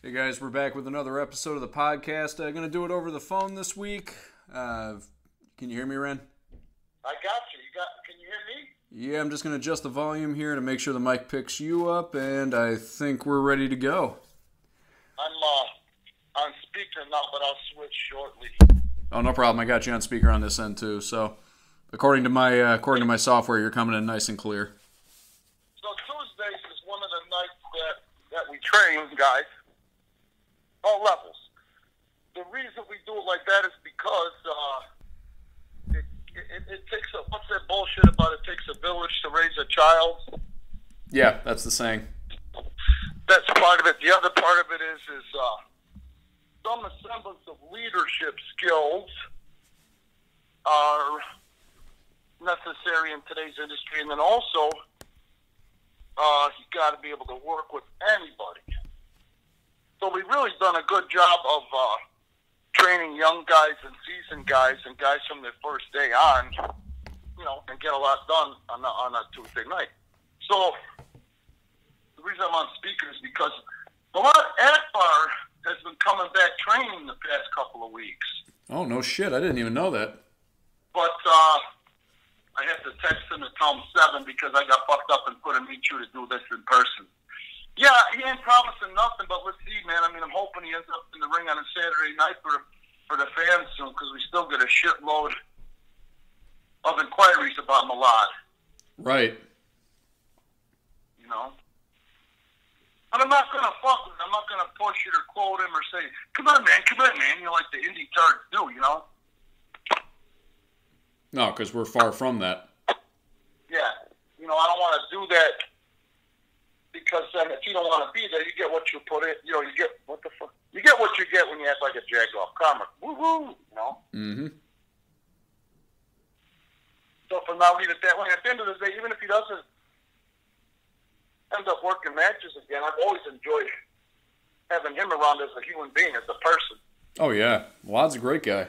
Hey guys, we're back with another episode of the podcast. I'm going to do it over the phone this week. Can you hear me, Ren? I got you. Can you hear me? Yeah, I'm just going to adjust the volume here to make sure the mic picks you up, and I think we're ready to go. I'm on speaker now, but I'll switch shortly. Oh, no problem. I got you on speaker on this end too. So, according to my software, you're coming in nice and clear. So Tuesdays is one of the nights that we train guys, all levels. The reason we do it like that is because it takes a, what's that bullshit about it takes a village to raise a child? Yeah, that's the saying. That's part of it. The other part of it is some semblance of leadership skills are necessary in today's industry, and then also you got to be able to work with anybody. So we've really done a good job of training young guys and seasoned guys and guys from their first day on, and get a lot done on a Tuesday night. So the reason I'm on speaker is because Akbar has been coming back training the past couple of weeks. Oh, no shit. I didn't even know that. But I have to text him to tell him 7 because I got fucked up and couldn't meet you to do this in person. Yeah, he ain't promising nothing, but let's see, man. I mean, I'm hoping he ends up in the ring on a Saturday night for the fans soon, because we still get a shitload of inquiries about Milad. Right. But I'm not going to fuck with him. I'm not going to push it or quote him or say, come on, man, like the indie tards do, No, because we're far from that. Yeah. I don't want to do that. Because then, if you don't want to be there, you get what you put in. You get what the fuck. You get what you get when you act like a jagoff comic. Woo-hoo, Mm-hmm. So for now, leave it that way. At the end of the day, even if he doesn't end up working matches again, I've always enjoyed having him around as a human being, as a person. Oh yeah, Milad's a great guy.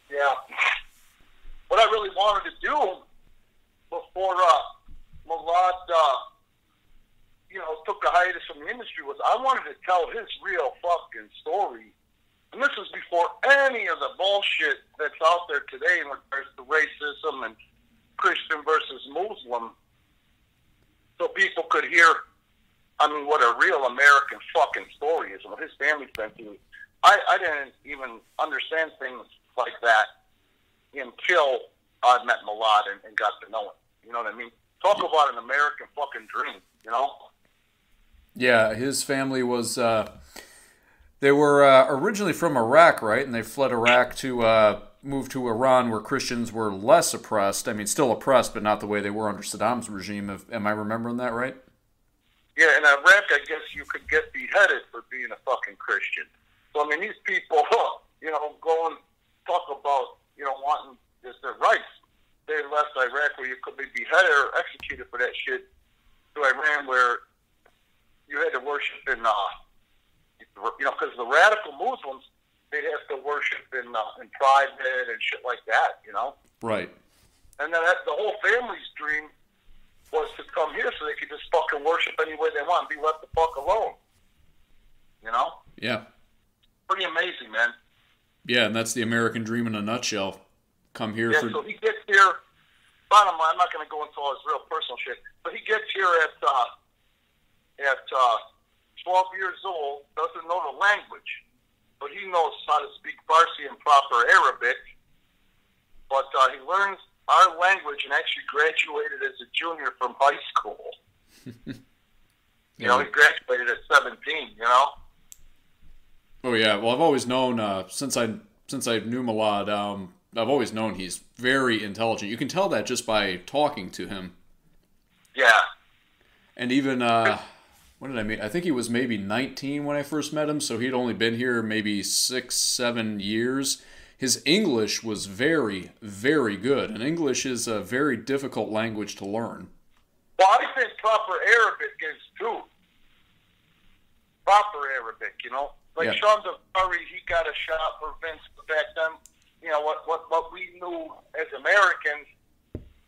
Yeah. What I really wanted to do before Milad, took a hiatus from the industry was I wanted to tell his real fucking story. And this is before any of the bullshit that's out there today in regards to racism and Christian versus Muslim. So people could hear, what a real American fucking story is and what his family's been through. I didn't even understand things like that until I met Milad and got to know him. You know what I mean? Talk about an American fucking dream, Yeah, his family was, they were originally from Iraq, right? And they fled Iraq to move to Iran where Christians were less oppressed. Still oppressed, but not the way they were under Saddam's regime. Am I remembering that right? Yeah, in Iraq, I guess you could get beheaded for being a fucking Christian. So, these people, go and talk about, wanting their rights. They left Iraq where you could be beheaded or executed for that shit to Iran where you had to worship in, because the radical Muslims, they'd have to worship in private and shit like that, Right. And then the whole family's dream was to come here so they could just fucking worship any way they want and be left the fuck alone. Yeah. Pretty amazing, man. Yeah, and that's the American dream in a nutshell. Come here for... so he gets here, bottom line, I'm not going to go into all his real personal shit, but he gets here at 12 years old, doesn't know the language, but he knows how to speak Farsi and proper Arabic, but he learns our language and actually graduated as a junior from high school. He graduated at 17, Oh yeah, well I've always known, since I knew Milad, I've always known he's very intelligent. You can tell that just by talking to him. Yeah. And even, what did I mean? I think he was maybe 19 when I first met him, so he'd only been here maybe 6-7 years. His English was very, very good, and English is a very difficult language to learn. Well, I think proper Arabic is too. Proper Arabic, Like Sean Devary, he got a shot for Vince back then. What we knew as Americans,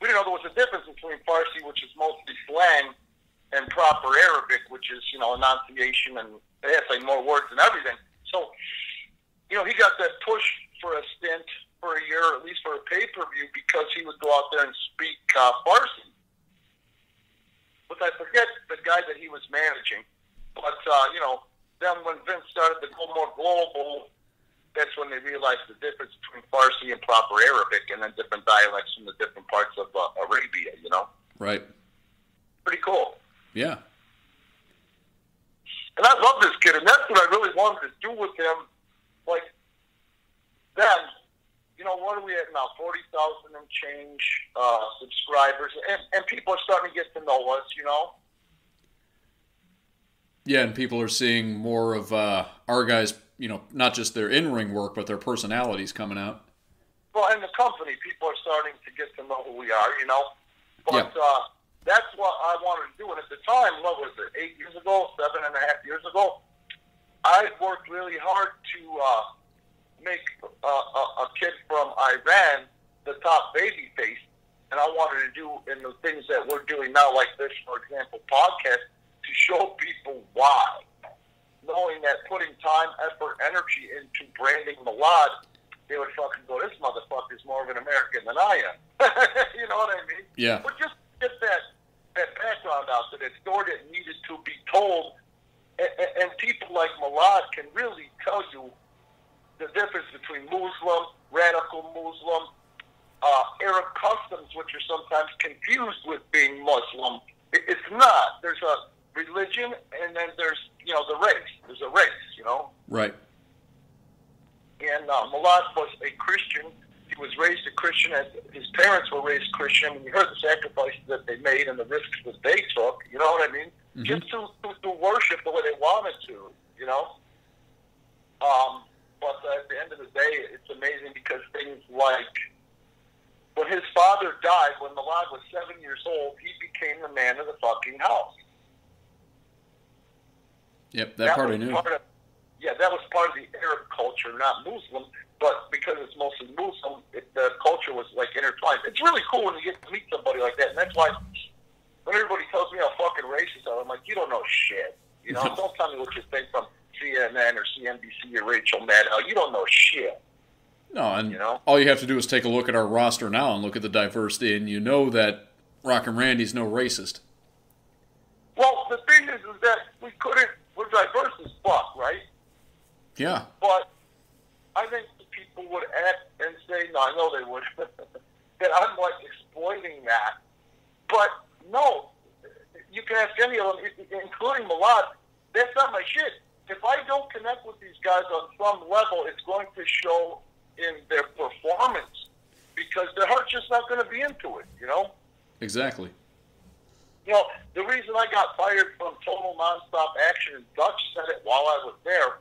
we didn't know there was a difference between Farsi, which is mostly slang, and proper Arabic, which is, you know, enunciation, and they have like more words and everything. So, you know, he got that push for a stint for a year, or at least for a pay-per-view, because he would go out there and speak Farsi. But I forget the guy that he was managing. But, you know, then when Vince started to go more global, that's when they realized the difference between Farsi and proper Arabic, and then different dialects from the different parts of Arabia, you know? Right. Pretty cool. Yeah. And I love this kid, and that's what I really wanted to do with him. Like, then, you know, what are we at now? 40,000 and change subscribers, and people are starting to get to know us, you know? Yeah, and people are seeing more of our guys, you know, not just their in-ring work, but their personalities coming out. Well, and the company, people are starting to get to know who we are, you know? But that's what I wanted to do. And at the time, what was it, 8 years ago, 7.5 years ago, I worked really hard to make a kid from Iran the top baby face. And I wanted to do in the things that we're doing now, like this, for example, podcast, to show people why. Knowing that putting time, effort, energy into branding Milad, they would fucking go, this motherfucker's more of an American than I am. You know what I mean? Yeah. But just get that background out, that it's story that needed to be told. And people like Milad can really tell you the difference between Muslim, radical Muslim, Arab customs, which are sometimes confused with being Muslim. It's not. There's a religion, and then there's, you know, the race. There's a race, you know? Right. And Milad was a Christian. He was raised a Christian, as his parents were raised Christian, and you heard the sacrifices that they made and the risks that they took, you know what I mean? Mm-hmm. Just to worship the way they wanted to, you know? But at the end of the day, it's amazing because things like, when his father died, when Milad was 7 years old, he became the man of the fucking house. Yep, that part I knew. That was part of the Arab culture, not Muslim, but because it's mostly Muslim, the culture was like intertwined. It's really cool when you get to meet somebody like that, and that's why when everybody tells me how fucking racist I am, I'm like, you don't know shit. You know, don't tell me what you think from CNN or CNBC or Rachel Maddow. You don't know shit. No, and you know? All you have to do is take a look at our roster now and look at the diversity, and you know that Rockin' Randy's no racist. Well, the thing is that we're diverse as fuck, right? Yeah. But I think people would act and say, no, I know they would, that I'm like exploiting that. But no, you can ask any of them, including Milad, that's not my shit. If I don't connect with these guys on some level, it's going to show in their performance because their heart's just not going to be into it, you know? Exactly. You know, the reason I got fired from Total Nonstop Action, and Dutch said it while I was there,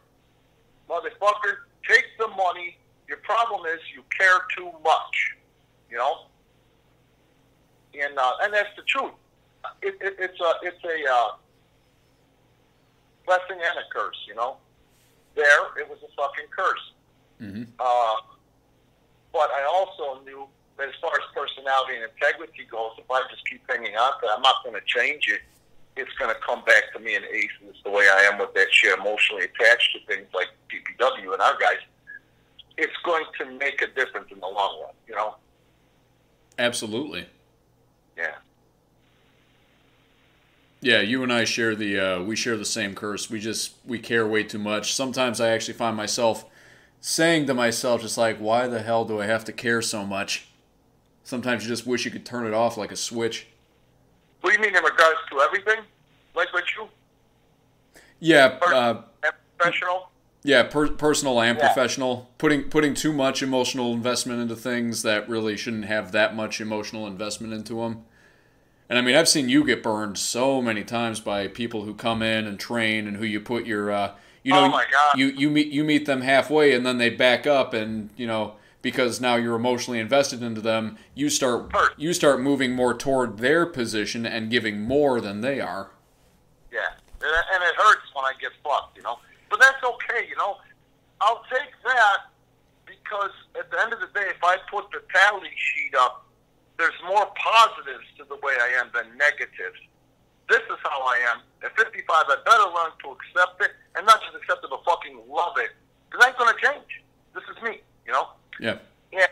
motherfucker, take the money. Your problem is you care too much, you know? And that's the truth. It's a blessing and a curse, you know? There, it was a fucking curse. Mm-hmm. But I also knew that as far as personality and integrity goes, if I just keep hanging on to it, I'm not going to change it. It's going to come back to me in aces the way I am with that shit, emotionally attached to things like PPW and our guys. It's going to make a difference in the long run, you know? Absolutely. Yeah. Yeah, you and I share we share the same curse. We care way too much. Sometimes I actually find myself saying to myself, just like, why the hell do I have to care so much? Sometimes you just wish you could turn it off like a switch. What do you mean in regards to everything? Like what you? Yeah. Professional? Yeah, personal and professional. Putting too much emotional investment into things that really shouldn't have that much emotional investment into them. And I mean, I've seen you get burned so many times by people who come in and train and who you put your, oh my God. You meet them halfway and then they back up and, you know, because now you're emotionally invested into them, you start moving more toward their position and giving more than they are. Yeah, and it hurts when I get fucked, you know. But that's okay, you know. I'll take that because at the end of the day, if I put the tally sheet up, there's more positives to the way I am than negatives. This is how I am. At 55, I better learn to accept it, and not just accept it, but fucking love it. Because I ain't going to change. This is me, you know? Yeah. Yeah.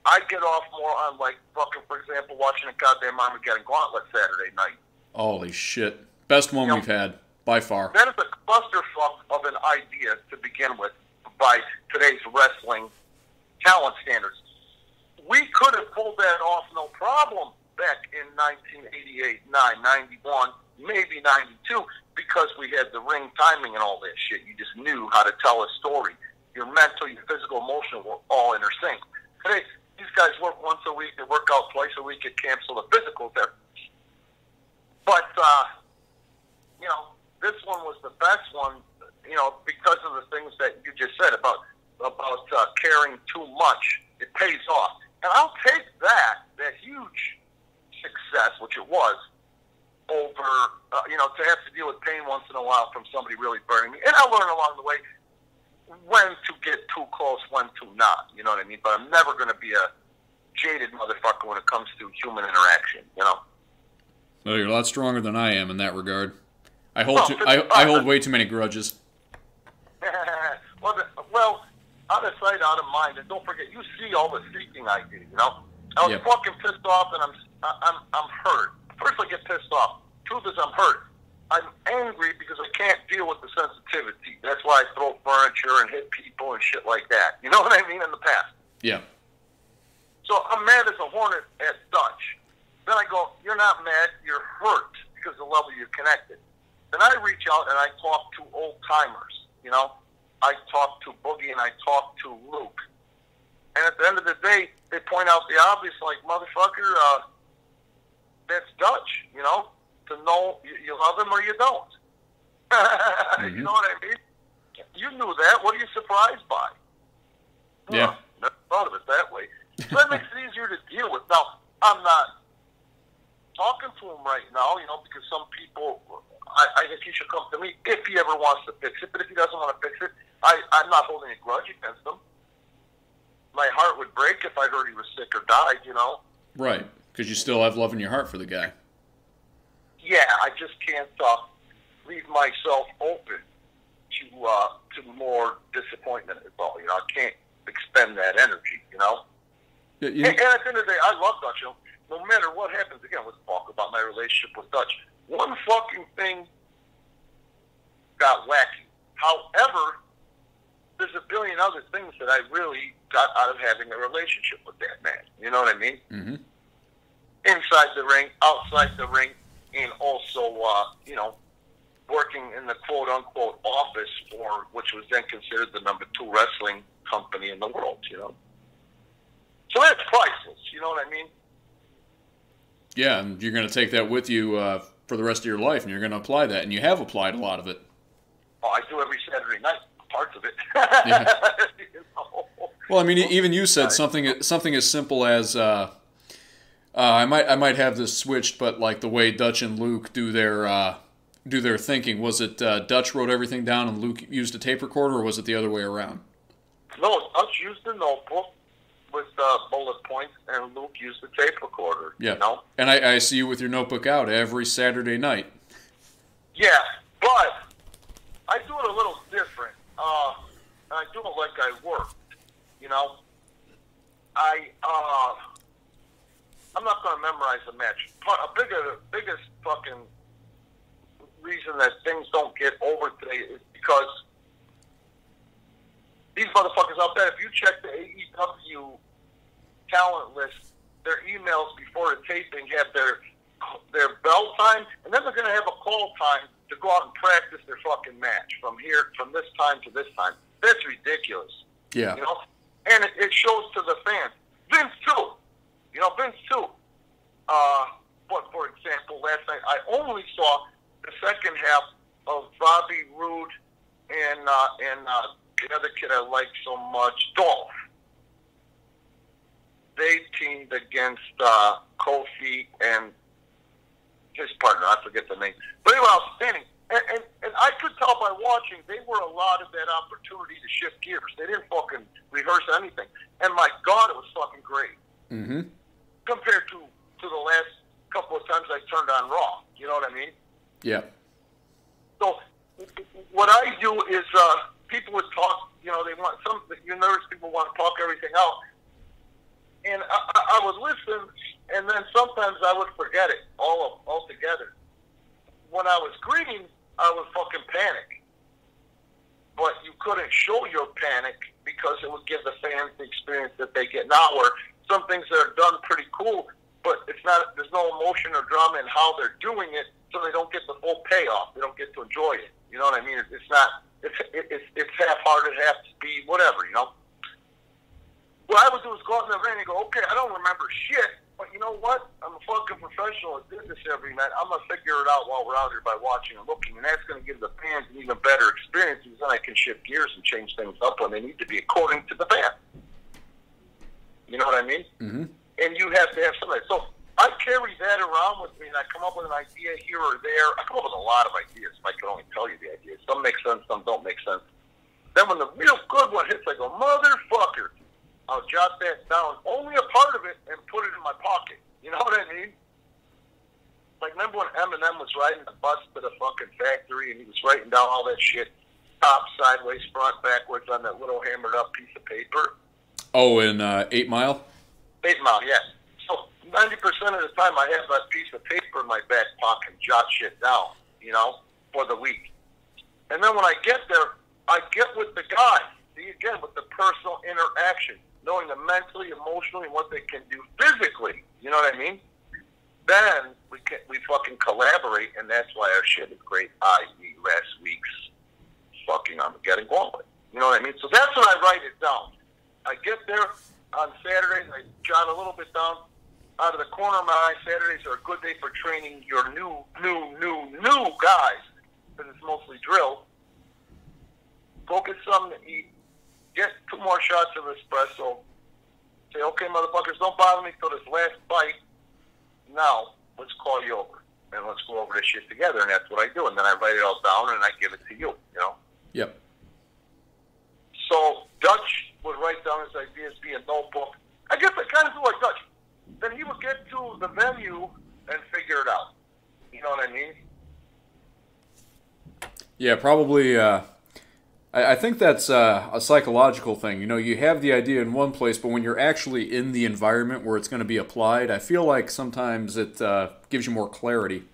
I get off more on, like, fucking, for example, watching a goddamn Armageddon Gauntlet Saturday night. Holy shit. Best one we've had, by far. That is a clusterfuck of an idea to begin with by today's wrestling talent standards. We could have pulled that off no problem back in 1988, 91, maybe 92, because we had the ring timing and all that shit. You just knew how to tell a story. Your mental, your physical, emotional were all intersync. Today, these guys work once a week, they work out twice a week at camp, so the physical's there. But, you know, this one was the best one, you know, because of the things that you just said about caring too much. It pays off. And I'll take that huge success, which it was, over, you know, to have to deal with pain once in a while from somebody really burning me. And I'll learn along the way when to get too close, when to not, you know what I mean? But I'm never going to be a jaded motherfucker when it comes to human interaction, you know? Well, you're a lot stronger than I am in that regard. I hold way too many grudges. well, out of sight, out of mind, and don't forget, you see all the seeking I did, you know? I was fucking pissed off, and I'm hurt. First, I get pissed off. Truth is, I'm hurt. I'm angry because I can't deal with the sensitivity. That's why I throw furniture and hit people and shit like that. You know what I mean? In the past. Yeah. So I'm mad as a hornet at Dutch. Then I go, you're not mad, you're hurt because of the level you're connected. Then I reach out and I talk to old timers. You know, I talk to Boogie and I talk to Luke. And at the end of the day, they point out the obvious, like, motherfucker, that's Dutch, you know, to know you love him or you don't. Mm-hmm. You know what I mean? You knew that. What are you surprised by? Yeah. Never thought of it that way. So that makes it easier to deal with. Now, I'm not talking to him right now, you know, because some people, I guess he should come to me if he ever wants to fix it. But if he doesn't want to fix it, I'm not holding a grudge against him. My heart would break if I heard he was sick or died, you know? Right, because you still have love in your heart for the guy. Yeah, I just can't leave myself open to more disappointment as well. You know, I can't expend that energy, you know? Yeah, and at the end of the day, I love Dutch. You know? No matter what happens, again, let's talk about my relationship with Dutch. One fucking thing got wacky. However, there's a billion other things that I really got out of having a relationship with that man. You know what I mean? Mm-hmm. Inside the ring, outside the ring, and also, you know, working in the quote-unquote office for, which was then considered the #2 wrestling company in the world, you know? So that's priceless, you know what I mean? Yeah, and you're going to take that with you for the rest of your life, and you're going to apply that, and you have applied a lot of it. Oh, I do every Saturday night, parts of it. Yeah. You know? Well, I mean, even you said something as simple as, I might have this switched, but like the way Dutch and Luke do their thinking, was it Dutch wrote everything down and Luke used a tape recorder, or was it the other way around? No, Dutch used a notebook with bullet points, and Luke used the tape recorder. Yeah. You know? And I see you with your notebook out every Saturday night. Yeah, but I do it a little different. And I do it like I work. You know? I'm not going to memorize the match. Biggest fucking reason that things don't get over today is because these motherfuckers out there, if you check the AEW talent list, their emails before the taping have their bell time, and then they're going to have a call time to go out and practice their fucking match from this time to this time. That's ridiculous. Yeah. You know? And it shows to the fans. Vince, too. You know, Vince, too. But, for example, last night, I only saw the second half of Bobby Roode and the other kid I like so much, Dolph. They teamed against Kofi and his partner. I forget the name. But they were outstanding. And I could tell by watching, they were allotted that opportunity to shift gears. They didn't fucking rehearse anything. And my God, it was fucking great. Mm-hmm. Compared to the last couple of times I turned on Raw. You know what I mean? Yeah. So what I do is people would talk, you know, they want some, you nervous people want to talk everything out. And I would listen, and then sometimes I would forget it altogether. When I was green, I would fucking panic. But you couldn't show your panic because it would give the fans the experience that they get now, where some things that are done pretty cool, but it's not, there's no emotion or drama in how they're doing it, so they don't get the full payoff. They don't get to enjoy it. You know what I mean? It's not, it's half-hearted, half speed, whatever, you know? What I would do is go out in the ring and go, okay, I don't remember shit, but you know what? I'm a fucking professional at doing this every night. I'm going to figure it out while we're out here by watching and looking, and that's going to give the fans an even better experience, because then I can shift gears and change things up when they need to be according to the fan. You know what I mean? Mm-hmm. And you have to have somebody. So I carry that around with me, and I come up with an idea here or there. I come up with a lot of ideas. I can only tell you the ideas. Some make sense, some don't make sense. Then when the real good one hits, I go, motherfucker, I'll jot that down, only a part of it, and put it in my pocket. You know what I mean? Like, remember when Eminem was riding the bus to the fucking factory, and he was writing down all that shit, top, sideways, front, backwards, on that little hammered up piece of paper? Oh, in 8 Mile? 8 Mile, yeah. So 90% of the time I have that piece of paper in my back pocket and jot shit down, you know, for the week. And then when I get there, I get with the guy. See, again, with the personal interaction, knowing them mentally, emotionally, and what they can do physically. You know what I mean? Then we fucking collaborate, and that's why our shit is great. I.e., last week's fucking Armageddon Gauntlet. You know what I mean? So that's when I write it down. I get there on Saturdays, I jot a little bit down. Out of the corner of my eye, Saturdays are a good day for training your new guys, because it's mostly drill. Go get something to eat. Get 2 more shots of espresso. Say, okay, motherfuckers, don't bother me till this last bite. Now, let's call you over, and let's go over this shit together, and that's what I do. And then I write it all down, and I give it to you, you know? Yep. So Dutch would write down his ideas via notebook. I guess I kind of do like Dutch. Then he would get to the venue and figure it out. You know what I mean? Yeah, probably. I think that's a psychological thing. You know, you have the idea in one place, but when you're actually in the environment where it's going to be applied, I feel like sometimes it gives you more clarity.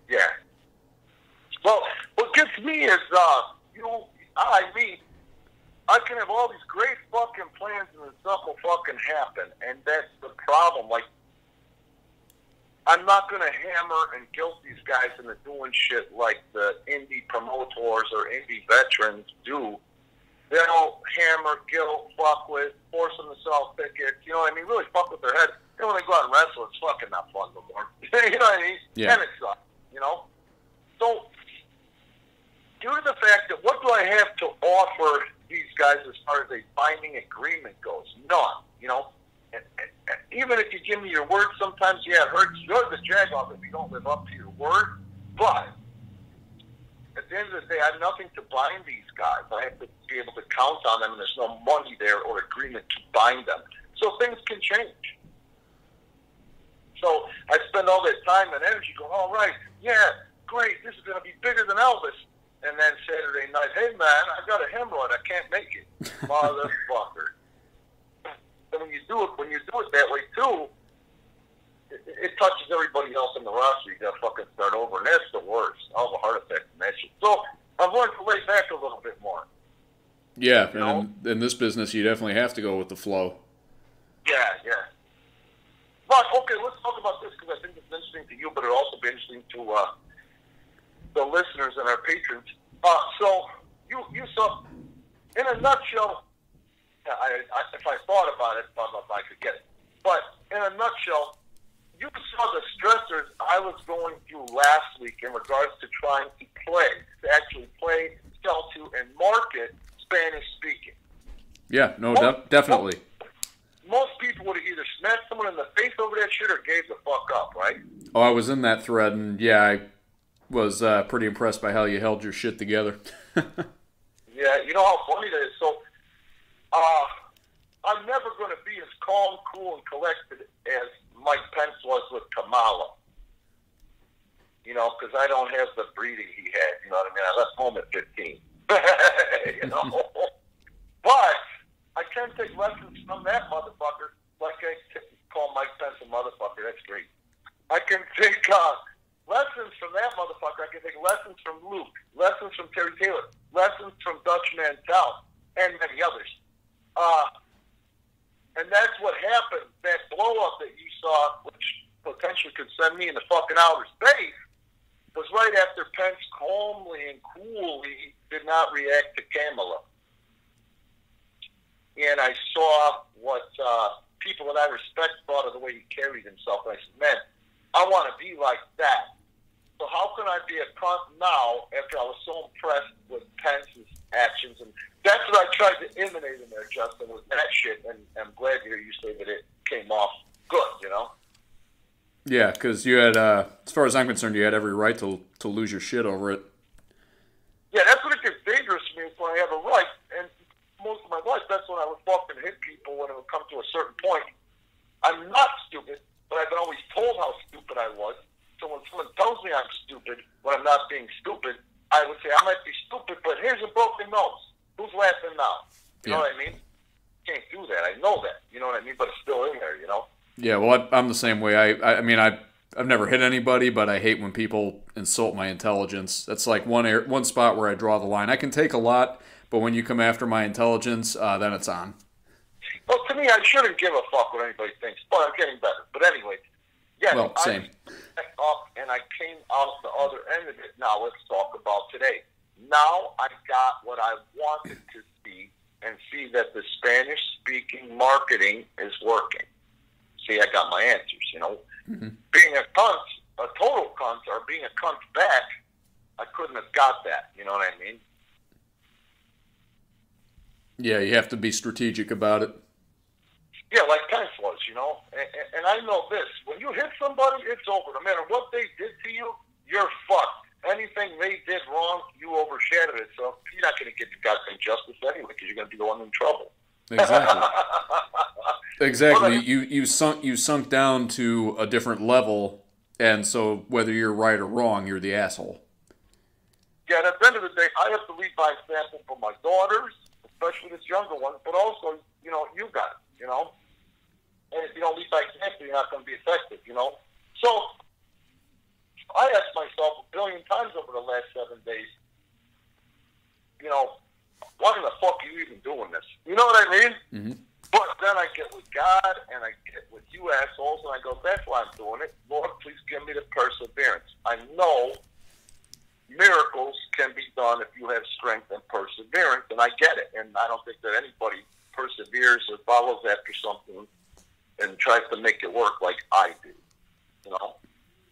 Yeah. Well, what gets me is, you know, I can have all these great fucking plans and then something will fucking happen, and that's the problem. Like, I'm not going to hammer and guilt these guys into doing shit like the indie promoters or indie veterans do. They'll hammer, guilt, fuck with, force them to sell tickets, you know what I mean? Really fuck with their head. Then when they go out and wrestle, it's fucking not fun no more. You know what I mean? Yeah. And it sucks, you know? So, due to the fact that what do I have to offer these guys as far as a binding agreement goes? None, you know? And even if you give me your word, sometimes, yeah, it hurts. You're the jag-off if you don't live up to your word. But at the end of the day, I have nothing to bind these guys. I have to be able to count on them, and there's no money there or agreement to bind them. So things can change. So I spend all that time and energy going, all right, yeah, great, this is going to be bigger than Elvis. And then Saturday night, hey, man, I got a hemorrhoid. I can't make it. Motherfucker. And when you do it that way, too, it touches everybody else in the roster. You got to fucking start over. And that's the worst. All the heart attacks and that shit. So I've learned to lay back a little bit more. Yeah, and in this business, you definitely have to go with the flow. Yeah, yeah. But, okay, let's talk about this because I think it's interesting to you, but it'll also be interesting to the listeners and our patrons. So you saw, in a nutshell, if I thought about it, I could get it. But in a nutshell, you saw the stressors I was going through last week in regards to trying to actually play, sell to, and market Spanish speaking. Yeah, no, definitely. Most people would have either smacked someone in the face over that shit or gave the fuck up, right? Oh, I was in that thread, and yeah, I was pretty impressed by how you held your shit together. Yeah, you know how funny that is. So, I'm never going to be as calm, cool, and collected as Mike Pence was with Kamala. you know, because I don't have the breeding he had. You know what I mean? I left home at 15. You know? But I can take lessons from that motherfucker. Like I call Mike Pence a motherfucker. That's great. I can take lessons from that motherfucker. I can take lessons from Luke, lessons from Terry Taylor, lessons from Dutch Mantel, and many others. And that's what happened. That blow-up that you saw, which potentially could send me into fucking outer space, was right after Pence calmly and coolly did not react to Kamala. And I saw what people that I respect thought of the way he carried himself. And I said, man, I want to be like that. So how can I be a cunt now after I was so impressed with Pence's actions? And that's what I tried to emanate in there, Justin, was that shit. And I'm glad to hear you say that it came off good, you know? Yeah, because you had, as far as I'm concerned, you had every right to lose your shit over it. Yeah, that's when it gets dangerous to me, is when I have a right. And most of my life, that's when I would fucking hit people when it would come to a certain point. I'm not stupid, but I've been always told how stupid I was. So when someone tells me I'm stupid, when I'm not being stupid, I would say, I might be stupid, but here's a broken nose. Who's laughing now? You know what I mean? Can't do that. I know that. You know what I mean? But it's still in there, you know? Yeah, well, I'm the same way. I mean, I've never hit anybody, but I hate when people insult my intelligence. That's like one spot where I draw the line. I can take a lot, but when you come after my intelligence, then it's on. Well, to me, I shouldn't give a fuck what anybody thinks, but I'm getting better. But anyway, yes, well, same. I up and I came out the other end of it. Now let's talk about today. Now I got what I wanted to see and see that the Spanish-speaking marketing is working. See, I got my answers, you know. Mm-hmm. Being a cunt, a total cunt, or being a cunt back, I couldn't have got that, you know what I mean? Yeah, you have to be strategic about it. Yeah, like Pence was, you know. And I know this. When you hit somebody, it's over. No matter what they did to you, you're fucked. Anything they did wrong, you overshadowed it. So you're not going to get the goddamn justice anyway because you're going to be the one in trouble. Exactly. Exactly. You sunk down to a different level, and so whether you're right or wrong, you're the asshole. Yeah, and at the end of the day, I have to lead by example for my daughters, especially this younger one, but also, you know, you guys, you know. And if you don't lead by example, you're not going to be effective, you know. So I asked myself a billion times over the last 7 days, you know, why the fuck are you even doing this? You know what I mean? Mm-hmm. But then I get with God and I get with you assholes and I go, that's why I'm doing it. Lord, please give me the perseverance. I know miracles can be done if you have strength and perseverance, and I get it. And I don't think that anybody perseveres or follows after something and tries to make it work like I do, you know?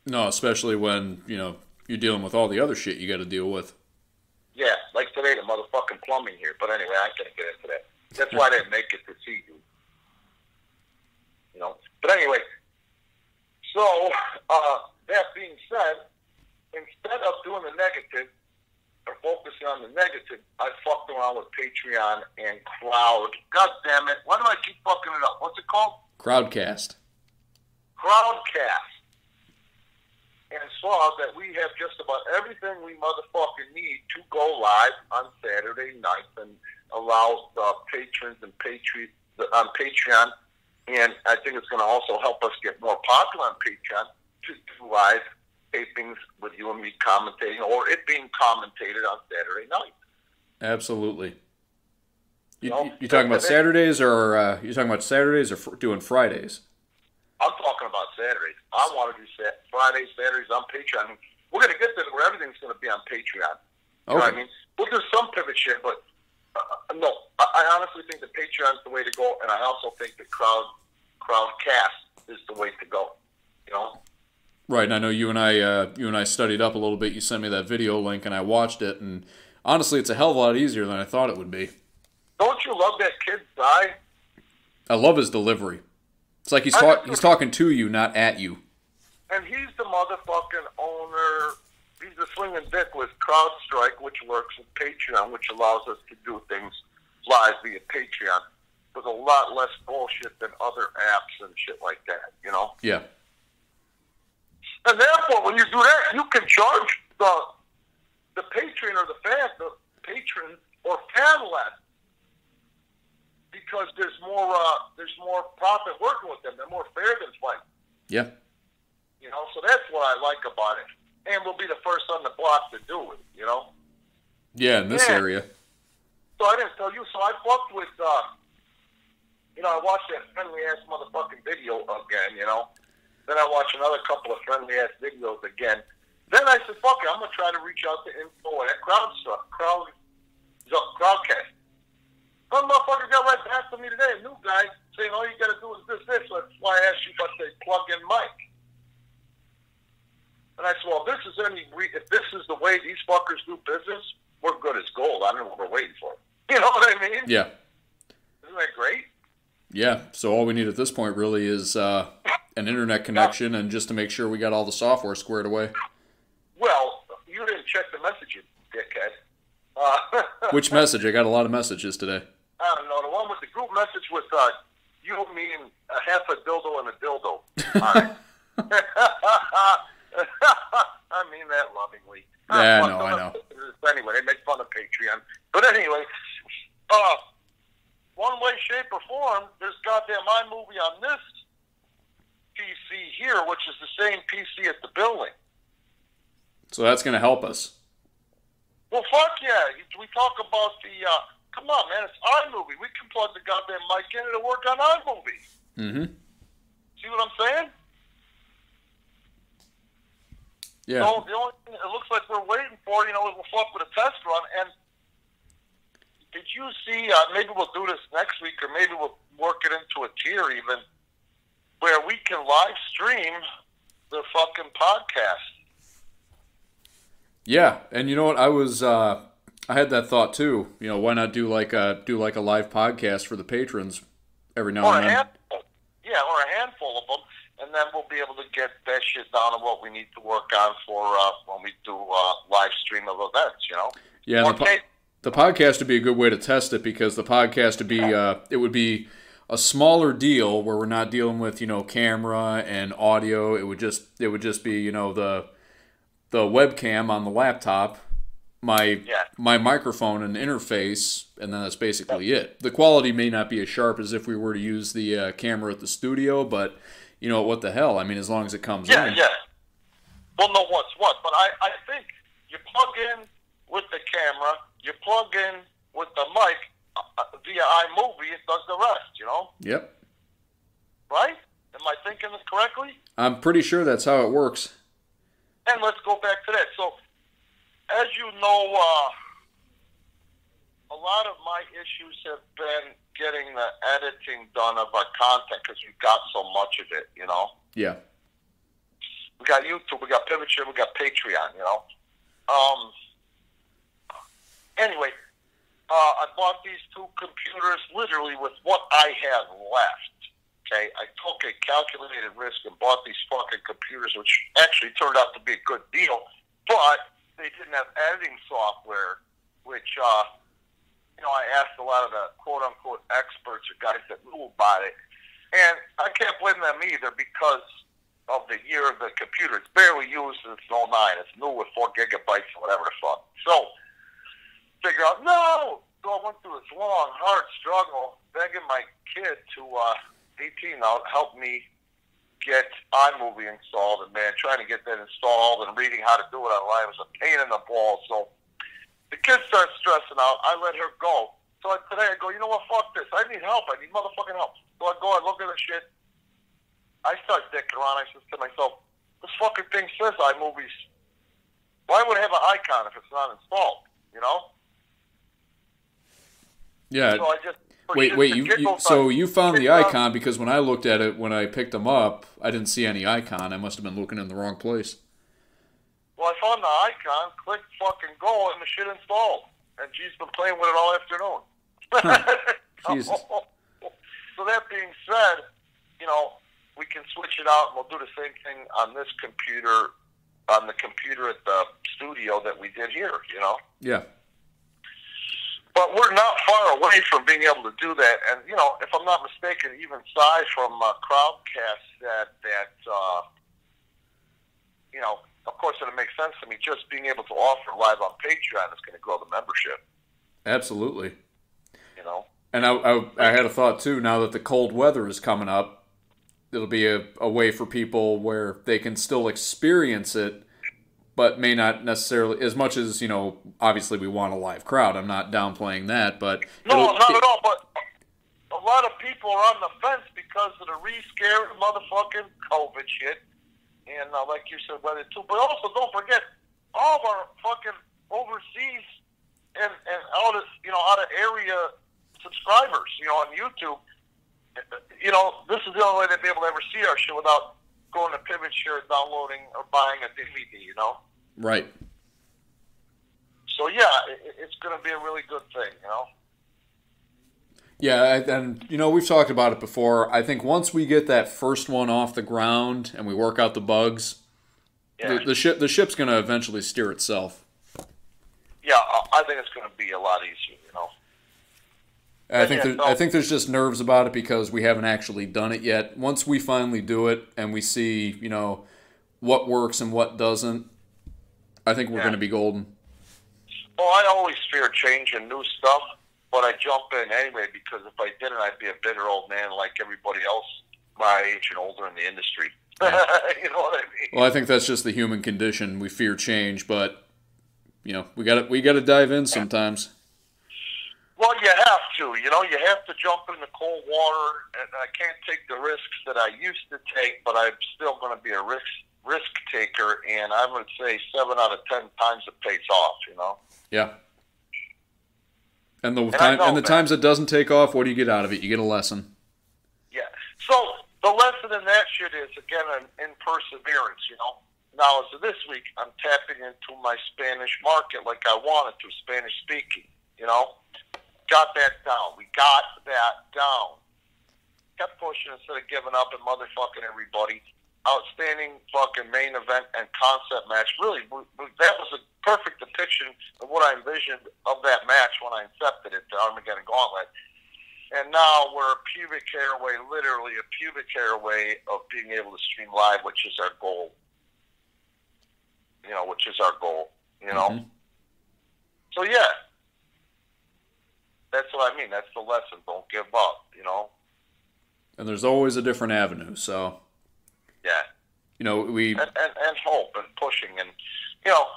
No, especially when, you know, you're dealing with all the other shit you got to deal with. Yeah, like today, the motherfucking plumbing here. But anyway, I can't get into that. That's why I didn't make it to see you. You know? But anyway, so, that being said, instead of doing the negative, or focusing on the negative, I fucked around with Patreon and Crowd. God damn it. Why do I keep fucking it up? What's it called? Crowdcast. Crowdcast. And saw that we have just about everything we motherfucking need to go live on Saturday night and allow patrons and on Patreon. And I think it's going to also help us get more popular on Patreon to do live tapings with you and me commentating, or it being commentated on Saturday night. Absolutely. You talking about Saturdays, or you talking about Saturdays, or doing Fridays? I'm talking about Saturdays. I want to do Fridays, Saturdays on Patreon. I mean, we're going to get there where everything's going to be on Patreon. You know what I mean? We'll do some pivot shit, but no. I honestly think that Patreon's the way to go, and I also think that Crowdcast is the way to go. You know? Right, and I know you and I studied up a little bit. You sent me that video link, and I watched it, and honestly, it's a hell of a lot easier than I thought it would be. Don't you love that kid's eye? I love his delivery. It's like he's talking to you, not at you. And he's the motherfucking owner. He's the swinging dick with CrowdStrike, which works with Patreon, which allows us to do things live via Patreon with a lot less bullshit than other apps and shit like that, you know? Yeah. And therefore, when you do that, you can charge the patron or the fan, the patron or fan less, because there's more profit working with them. They're more fair than fight. Yeah. You know, so that's what I like about it. And we'll be the first on the block to do it, you know? Yeah, in this area. So I didn't tell you. So I fucked with, you know, I watched that friendly-ass motherfucking video again, you know? Then I watched another couple of friendly-ass videos again. Then I said, fuck it, I'm going to try to reach out to info and that crowdcast. Some motherfucker got right back to me today, a new guy, saying all you got to do is this. So that's why I asked you about the plug-in mic. And I said, well, if this is the way these fuckers do business, we're good as gold. I don't know what we're waiting for. You know what I mean? Yeah. Isn't that great? Yeah. So all we need at this point really is an internet connection and just to make sure we got all the software squared away. Well, you didn't check the messages, dickhead. Which message? I got a lot of messages today. I don't know. The one with the group message with you, me, and a half a dildo and a dildo. All right. I mean that lovingly. Yeah, I know. Anyway, they make fun of Patreon. But anyway, one way, shape, or form, there's goddamn iMovie on this PC here, which is the same PC at the building. So that's going to help us. Well, fuck yeah. We talk about the, come on, man, it's iMovie. We can plug the goddamn mic in and it'll work on iMovie. Mm-hmm. See what I'm saying? Yeah. So the only thing it looks like we're waiting for, you know, is we'll fuck with a test run. And did you see, maybe we'll do this next week, or maybe we'll work it into a tier even, where we can live stream the fucking podcast. Yeah, and you know what? I had that thought too. You know, why not do like a live podcast for the patrons every now and then? Or a handful of them. And then we'll be able to get that shit down on what we need to work on for when we do live stream of events, you know? Yeah, the podcast would be a good way to test it, because the podcast would be it would be a smaller deal where we're not dealing with, you know, camera and audio. It would just be, you know, the webcam on the laptop, my microphone and interface, and then that's basically it. The quality may not be as sharp as if we were to use the camera at the studio, but you know, what the hell? I mean, as long as it comes in. Yeah. Well, no, what's what? But I think you plug in with the camera, you plug in with the mic via iMovie, it does the rest, you know? Yep. Right? Am I thinking this correctly? I'm pretty sure that's how it works. And let's go back to that. So, as you know, a lot of my issues have been getting the editing done of our content because we've got so much of it, you know? Yeah. We got YouTube, we got PPW319, we got Patreon, you know? Anyway, I bought these two computers literally with what I had left, okay? I took a calculated risk and bought these fucking computers, which actually turned out to be a good deal, but they didn't have editing software, which, you know, I asked a lot of the quote-unquote experts or guys that knew about it, and I can't blame them either because of the year of the computer. It's barely used since 09. It's new with 4 gigabytes or whatever the fuck. So, figure out, no! So I went through this long, hard struggle, begging my kid to, 18 now, help me get iMovie installed, and man, trying to get that installed and reading how to do it online was a pain in the balls. So the kid starts stressing out. I let her go. So today I go, you know what, fuck this. I need help. I need motherfucking help. So I go, I look at the shit. I start dicking around. I said to myself, this fucking thing says iMovies. Why would it have an icon if it's not installed? You know? Yeah. So I just wait. So you found the icon because when I looked at it, when I picked them up, I didn't see any icon. I must have been looking in the wrong place. Well, I found the icon, clicked fucking go, and the shit installed. And she's been playing with it all afternoon. Huh. Jesus. So that being said, you know, we can switch it out, and we'll do the same thing on this computer, on the computer at the studio that we did here, you know? Yeah. But we're not far away from being able to do that. And, you know, if I'm not mistaken, even Cy from Crowdcast said that you know, of course, it makes sense to me. Just being able to offer live on Patreon is going to grow the membership. Absolutely. You know? And I had a thought, too, now that the cold weather is coming up, it'll be a way for people where they can still experience it, but may not necessarily, as much as, you know, obviously we want a live crowd. I'm not downplaying that, but... No, not at all, but a lot of people are on the fence because of the re-scared motherfucking COVID shit. And like you said, weather too. But also, don't forget, all of our fucking overseas and out of area subscribers, you know, on YouTube. You know, this is the only way they'd be able to ever see our shit without going to PivotShare, downloading, or buying a DVD, you know? Right. So, yeah, it's going to be a really good thing, you know? Yeah, and, you know, we've talked about it before. I think once we get that first one off the ground and we work out the bugs, yeah. the ship's going to eventually steer itself. Yeah, I think it's going to be a lot easier, you know? I think there's just nerves about it because we haven't actually done it yet. Once we finally do it and we see, you know, what works and what doesn't, I think we're going to be golden. Well, I always fear change and new stuff, but I jump in anyway because if I didn't, I'd be a bitter old man like everybody else my age and older in the industry. Yeah. You know what I mean? Well, I think that's just the human condition. We fear change, but, you know, we got to dive in sometimes. Well, you have to. You know, you have to jump in the cold water, and I can't take the risks that I used to take, but I'm still going to be a risk taker, and I would say 7 out of 10 times it pays off, you know? Yeah. And the times it doesn't take off, what do you get out of it? You get a lesson. Yeah. So the lesson in that shit is, again, in perseverance, you know? Now, as of this week, I'm tapping into my Spanish market like I wanted to, Spanish speaking, you know? Got that down. We got that down. Kept pushing instead of giving up and motherfucking everybody. Outstanding fucking main event and concept match. Really, that was a perfect depiction of what I envisioned of that match when I accepted it, the Armageddon Gauntlet. And now we're a pubic hair away, literally a pubic hair away of being able to stream live, which is our goal. You know, you know? Mm-hmm. So, yeah. That's what I mean. That's the lesson. Don't give up, you know? And there's always a different avenue, so... Yeah. You know, And hope and pushing. And, you know,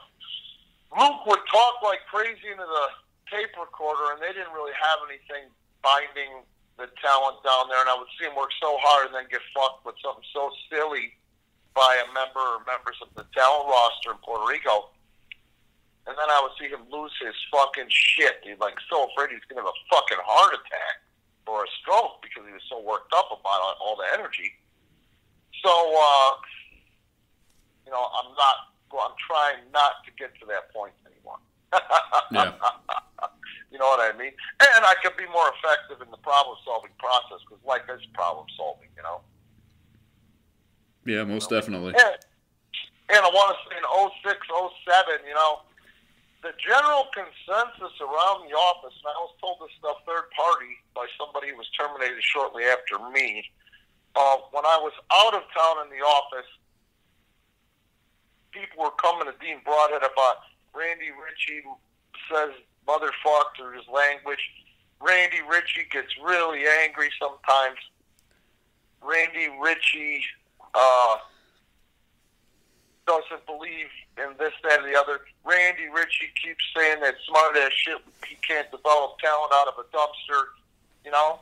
Luke would talk like crazy into the tape recorder, and they didn't really have anything binding the talent down there, and I would see him work so hard and then get fucked with something so silly by a member or members of the talent roster in Puerto Rico. And then I would see him lose his fucking shit. He's like so afraid he's going to have a fucking heart attack or a stroke because he was so worked up about all the energy. So, you know, I'm trying not to get to that point anymore. Yeah. You know what I mean? And I could be more effective in the problem-solving process because life is problem-solving, you know? Yeah, most definitely. And I want to say in 06, 07, you know, the general consensus around the office, and I was told this stuff third party by somebody who was terminated shortly after me, when I was out of town in the office, people were coming to Dean Broadhead about Randy Ritchie says motherfuck through his language. Randy Ritchie gets really angry sometimes. Randy Ritchie doesn't believe in this, that, or the other. Randy Ritchie keeps saying that smart-ass shit, he can't develop talent out of a dumpster, you know?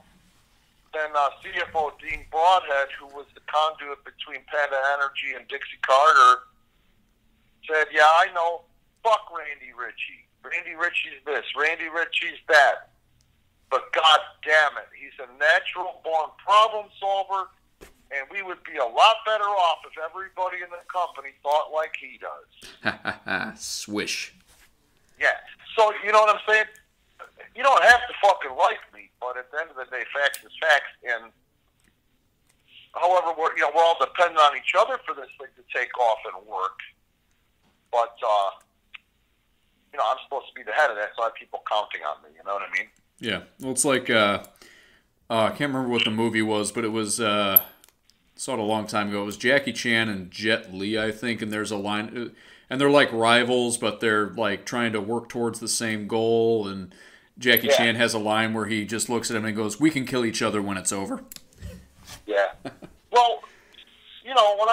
Then CFO Dean Broadhead, who was the conduit between Panda Energy and Dixie Carter, said, yeah, I know, fuck Randy Ritchie. Randy Ritchie's this, Randy Ritchie's that. But God damn it, he's a natural-born problem solver, and we would be a lot better off if everybody in the company thought like he does. Swish. Yeah. So, you know what I'm saying? You don't have to fucking like me, but at the end of the day, facts is facts. And however, we're all dependent on each other for this thing to take off and work. But, you know, I'm supposed to be the head of that, so I have people counting on me. You know what I mean? Yeah. Well, it's like, I can't remember what the movie was, but it was... saw it a long time ago. It was Jackie Chan and Jet Li, I think, and there's a line, and they're like rivals, but they're like trying to work towards the same goal. And Jackie Chan has a line where he just looks at him and goes, "We can kill each other when it's over." Yeah. Well, you know, when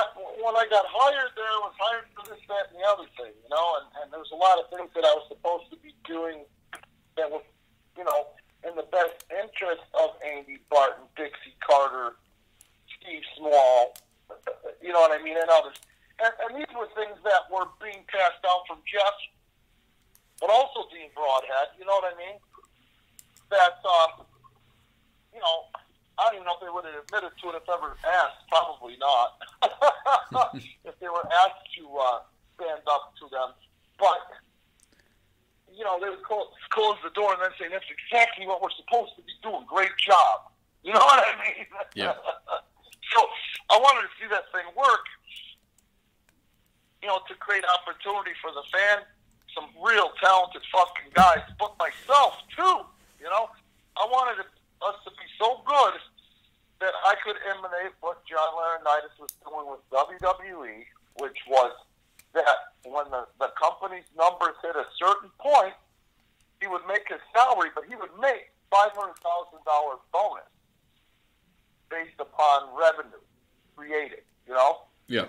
I got hired there, I was hired for this, that, and the other thing, you know, and there was a lot of things that I was supposed to be doing that was, you know, in the best interest of Andy Barton, Dixie Carter, Steve Small, you know what I mean, and others. And these were things that were being passed down from Jeff, but also Dean Broadhead, you know what I mean? That, you know, I don't even know if they would have admitted to it if ever asked. Probably not. If they were asked to stand up to them. But, you know, they would close the door and then say, "That's exactly what we're supposed to be doing. Great job." You know what I mean? Yeah. So I wanted to see that thing work, you know, to create opportunity for the fan, some real talented fucking guys, but myself too, you know. I wanted us to be so good that I could emanate what John Laurinaitis was doing with WWE, which was that when the company's numbers hit a certain point, he would make his salary, but he would make $500,000 bonus based upon revenue created, you know? Yeah.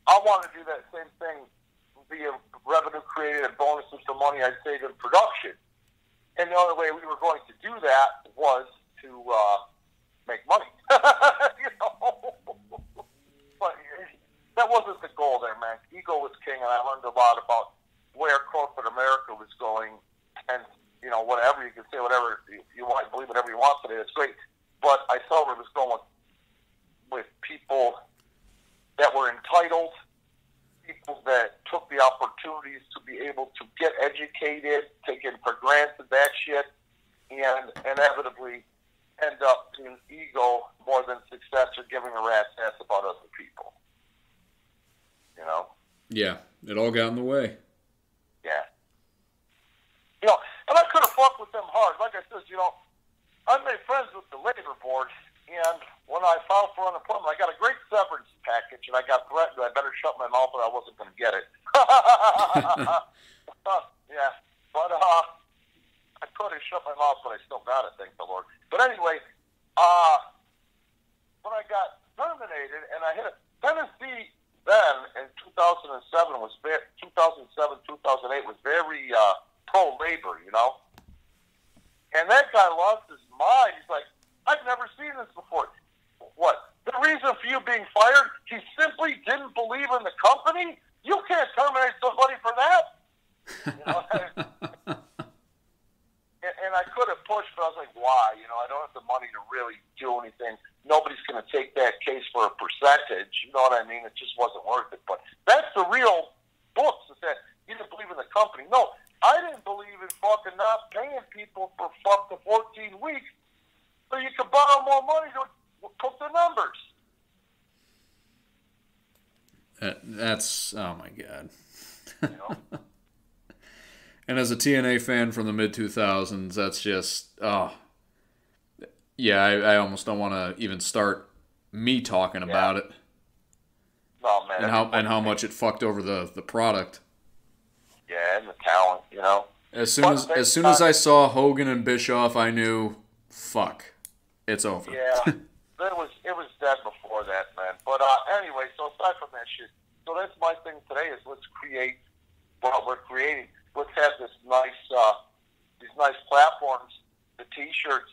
I want to do that same thing via revenue created and bonuses for money I saved in production. And the only way we were going to do that was to make money. You know? But that wasn't the goal there, man. Ego was king, and I learned a lot about where corporate America was going. And, you know, whatever, you can say whatever you want, believe whatever you want today, it's great. But I saw where it was going with people that were entitled, people that took the opportunities to be able to get educated, taking for granted that shit, and inevitably end up being ego more than success or giving a rat's ass about other people. You know? Yeah, it all got in the way. Yeah. You know, and I could have fucked with them hard. Like I said, you know, I made friends with the labor board, and when I filed for unemployment, I got a great severance package, and I got threatened that I better shut my mouth or I wasn't going to get it. Yeah, but I could have shut my mouth, but I still got it, thank the Lord. But anyway, when I got terminated, and I hit a Tennessee then in 2007 was 2007, 2008 was very pro-labor, you know. And that guy lost his mind. He's like, "I've never seen this before." What? The reason for you being fired? He simply didn't believe in the company? You can't terminate somebody for that. You know? And I could have pushed, but I was like, why? You know, I don't have the money to really do anything. Nobody's going to take that case for a percentage. You know what I mean? It just wasn't worth it. But that's the real books, is that you didn't believe in the company. No, I didn't believe in fucking not paying people for fucking 14 weeks so you could borrow more money to cook the numbers. That's, oh my God. You know? And as a TNA fan from the mid-2000s, that's just, oh. Yeah, I almost don't want to even start me talking about it. Oh, man. And how much it fucked over the product. Yeah, and the talent, you know. As soon as I saw Hogan and Bischoff, I knew, fuck, it's over. Yeah, it was dead before that, man. But anyway, so aside from that shit, so that's my thing today is let's create what we're creating. Let's have these nice platforms, the T-shirts,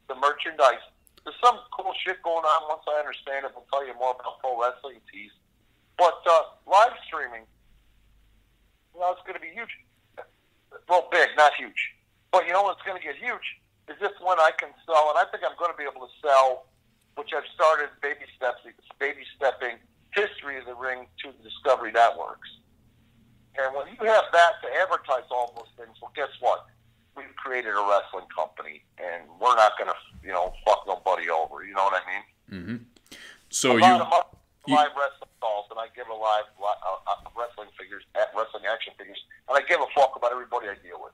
the merchandise. There's some cool shit going on. Once I understand it, we'll tell you more about pro wrestling tees. But live streaming, you know, it's going to be huge. Well, big, not huge. But you know what's going to get huge is this when I can sell, and I think I'm going to be able to sell, which I've started baby stepping history of the ring to the Discovery Networks. And when you have that to advertise all those things, well, guess what? We've created a wrestling company, and we're not going to, you know, fuck nobody over. You know what I mean? Mm-hmm. So live wrestling calls, and I give a live wrestling action figures, and I give a fuck about everybody I deal with.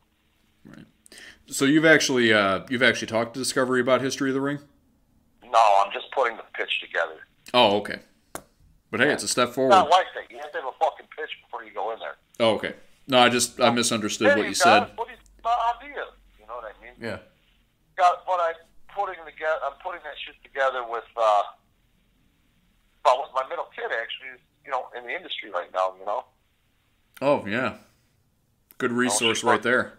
Right. So you've actually talked to Discovery about History of the Ring? No, I'm just putting the pitch together. Oh, okay. But hey, it's a step It's forward. not like that. You have to have a fucking pitch before you go in there. Oh, okay. No, I misunderstood There what you got said. it. What is my idea? You know what I mean? Yeah. But I'm putting that shit together with with my middle kid actually is, in the industry right now, Oh, yeah. Good resource right there.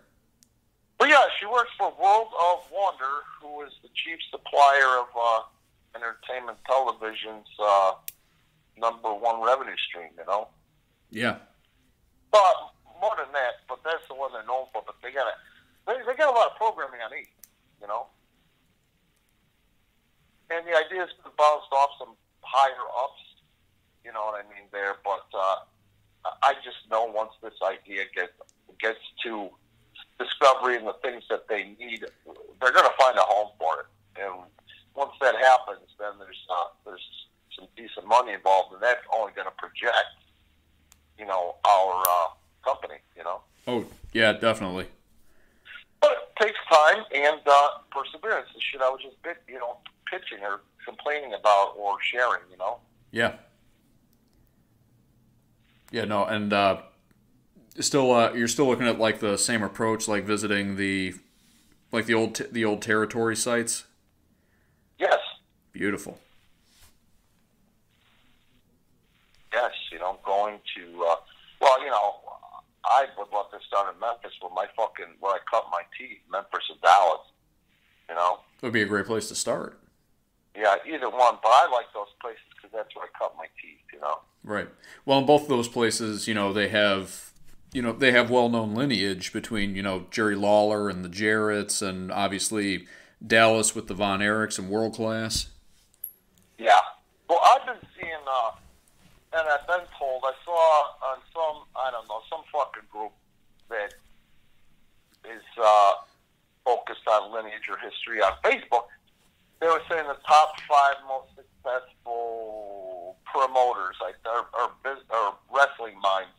But yeah, she works for World of Wonder, who is the chief supplier of entertainment television's #1 revenue stream, Yeah. But more than that, but that's the one they're known for. But they got a lot of programming on E, And the idea is to bounce off some higher ups, you know what I mean there. But I just know once this idea gets to Discovery and the things that they need, they're going to find a home for it. And once that happens, then there's some decent money involved, and that's only going to project, our company, Oh, yeah, definitely. But it takes time and perseverance. The shit I was just pitching or complaining about or sharing, Yeah. Yeah, no, and still, you're still looking at like the same approach, like visiting the old territory sites. Yes. Beautiful. Yes, going to I would love to start in Memphis where I cut my teeth, Memphis or Dallas, It would be a great place to start. Yeah, either one, but I like those places because that's where I cut my teeth, Right. Well, in both of those places, they have well-known lineage between, Jerry Lawler and the Jarretts, and obviously Dallas with the Von Erichs and World Class. Yeah. Well, I've been seeing, and I've been told, I saw on some fucking group that is focused on lineage or history on Facebook. They were saying the top 5 most successful promoters, or wrestling minds,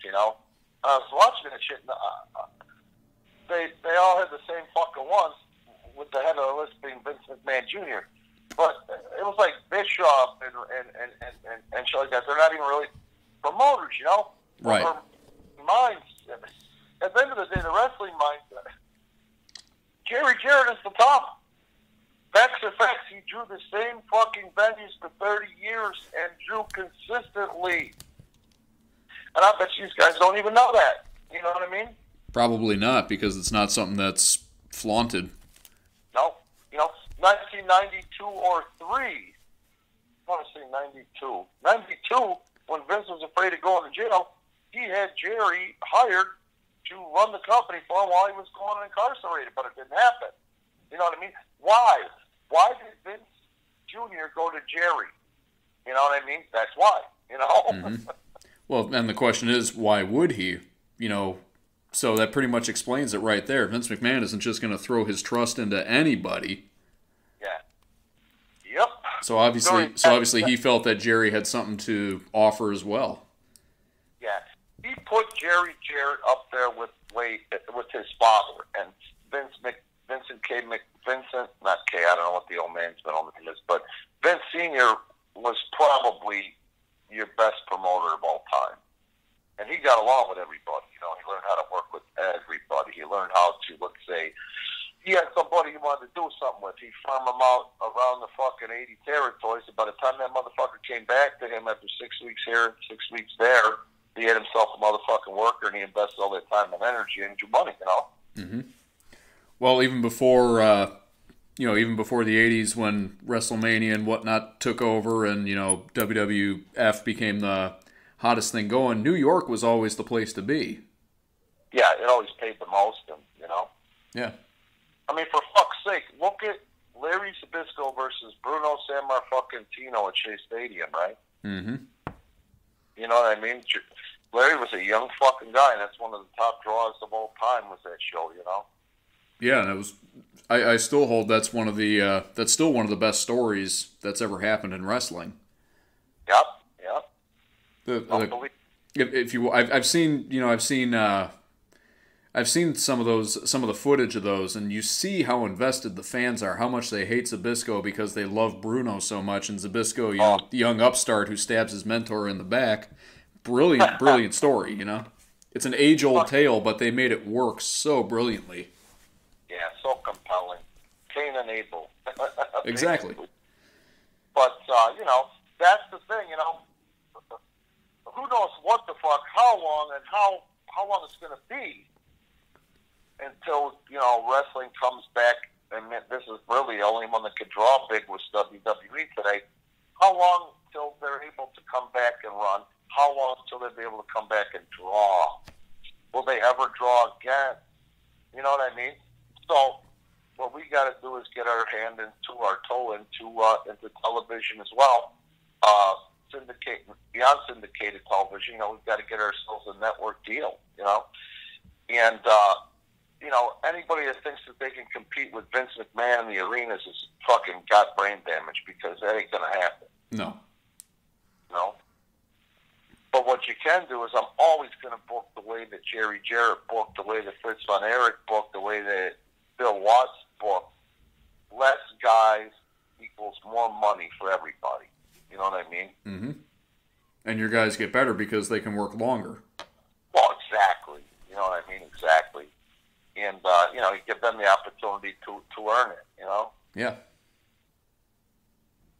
I was watching that shit, and they all had the same fucking ones, with the head of the list being Vince McMahon Jr. But it was like Bischoff and shit like that. They're not even really promoters, Right. Or minds. At the end of the day, the wrestling minds, Jerry Jarrett is the top. Facts are facts. He drew the same fucking venues for 30 years and drew consistently. And I bet you these guys don't even know that. You know what I mean? Probably not, because it's not something that's flaunted. No. 1992 or 3. I want to say 92. 92, when Vince was afraid of going to jail, he had Jerry hired to run the company for him while he was going incarcerated, but it didn't happen. You know what I mean? Why? Why did Vince Jr. go to Jerry? You know what I mean? That's why, Mm-hmm. Well, and the question is, why would he? So that pretty much explains it right there. Vince McMahon isn't just going to throw his trust into anybody. Yeah. Yep. So obviously he felt that Jerry had something to offer as well. Yeah. He put Jerry Jarrett up there with his father, and Vincent K. Vincent, not K, I don't know what the old man's middle name is, but Vince Sr. was probably your best promoter of all time. And he got along with everybody. He learned how to work with everybody. He learned how to, let's say, he had somebody he wanted to do something with. He farmed him out around the fucking 80 territories, and by the time that motherfucker came back to him after 6 weeks here, 6 weeks there, he had himself a motherfucking worker, and he invested all that time and energy into money, Mm-hmm. Well, even before the 80s, when WrestleMania and whatnot took over and, WWF became the hottest thing going, New York was always the place to be. Yeah, it always paid the most, Yeah. I mean, for fuck's sake, look at Larry Zbyszko versus Bruno Sammarfucking-Tino at Shea Stadium, right? Mm-hmm. You know what I mean? Larry was a young fucking guy, and that's one of the top draws of all time was that show, Yeah, and it was. I still hold that's one of the that's still one of the best stories that's ever happened in wrestling. Yep. I've seen I've seen some of the footage of those, and you see how invested the fans are, how much they hate Zbyszko because they love Bruno so much, and Zbyszko, the young upstart who stabs his mentor in the back. Brilliant story, you know. It's an age-old tale, but they made it work so brilliantly. Yeah, so compelling. Cain and Abel. Exactly. But, you know, that's the thing, you know. Who knows what the fuck, how long, and how long it's going to be until, you know, wrestling comes back. And this is really the only one that could draw big was WWE today. How long till they're able to come back and run? How long till they'll be able to come back and draw? Will they ever draw again? You know what I mean? So what we got to do is get our hand into our toe into television as well. Beyond syndicated television, you know, we've got to get ourselves a network deal, you know. And, you know, anybody that thinks that they can compete with Vince McMahon in the arenas is fucking got brain damage, because that ain't going to happen. No. No. But what you can do is, I'm always going to book the way that Jerry Jarrett booked, the way that Fritz von Erich booked, the way that Bill Watts booked. Less guys equals more money for everybody. You know what I mean? Mm-hmm. And your guys get better because they can work longer. Well, exactly. You know what I mean? Exactly. And, you know, you give them the opportunity to earn it, you know? Yeah.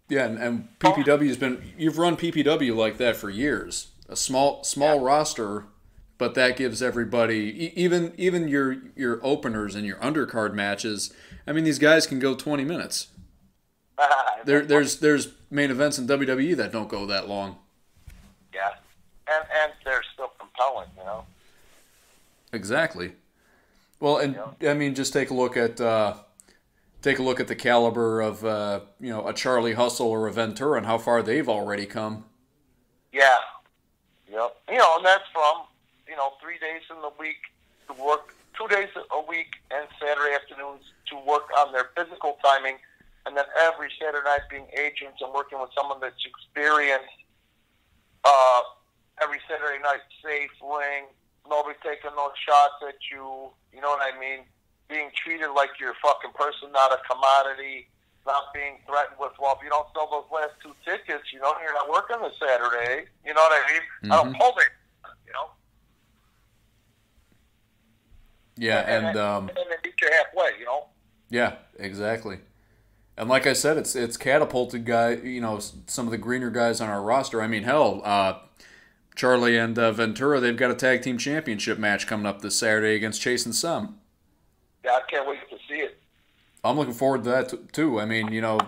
Yeah, and PPW's been, you've run PPW like that for years. A small roster, but that gives everybody, even your openers and your undercard matches, I mean, these guys can go 20 minutes. There's main events in WWE that don't go that long. Yeah, and they're still compelling, you know. Exactly. Well, and I mean, just take a look at the caliber of you know, a Charlie Hustle or a Ventura and how far they've already come. Yeah. Yep. You know, and that's from, you know, 3 days in the week to work, 2 days a week and Saturday afternoons to work on their physical timing, and then every Saturday night being agents and working with someone that's experienced. Every Saturday night, safe ring, nobody taking no shots at you. You know what I mean? Being treated like you're a fucking person, not a commodity. Not being threatened with, well, if you don't sell those last 2 tickets, you know, you're not working this Saturday. You know what I mean? Mm-hmm. I don't hold it, you know? Yeah, and they meet you halfway, you know? Yeah, exactly. And like I said, it's catapulted you know, some of the greener guys on our roster. I mean, hell, Charlie and Ventura, they've got a tag team championship match coming up this Saturday against Chase and Some. Yeah, I can't wait to see it. I'm looking forward to that too. I mean, you know,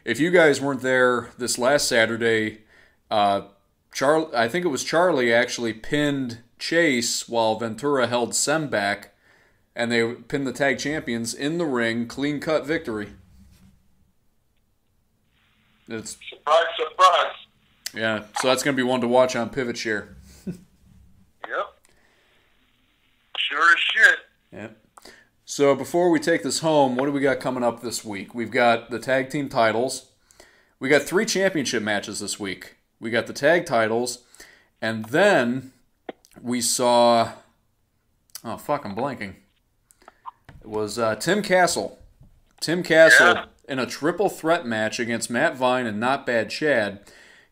if you guys weren't there this last Saturday, I think it was Charlie actually pinned Chase while Ventura held Sem back, and they pinned the tag champions in the ring, clean-cut victory. It's surprise, surprise. Yeah, so that's going to be one to watch on Pivot Share. Yep. Sure as shit. Yep. So before we take this home, what do we got coming up this week? We've got the tag team titles. We got 3 championship matches this week. We got the tag titles, and then we saw, oh fuck, I'm blanking. It was Tim Castle. Yeah. In a triple threat match against Matt Vine and Not Bad Chad.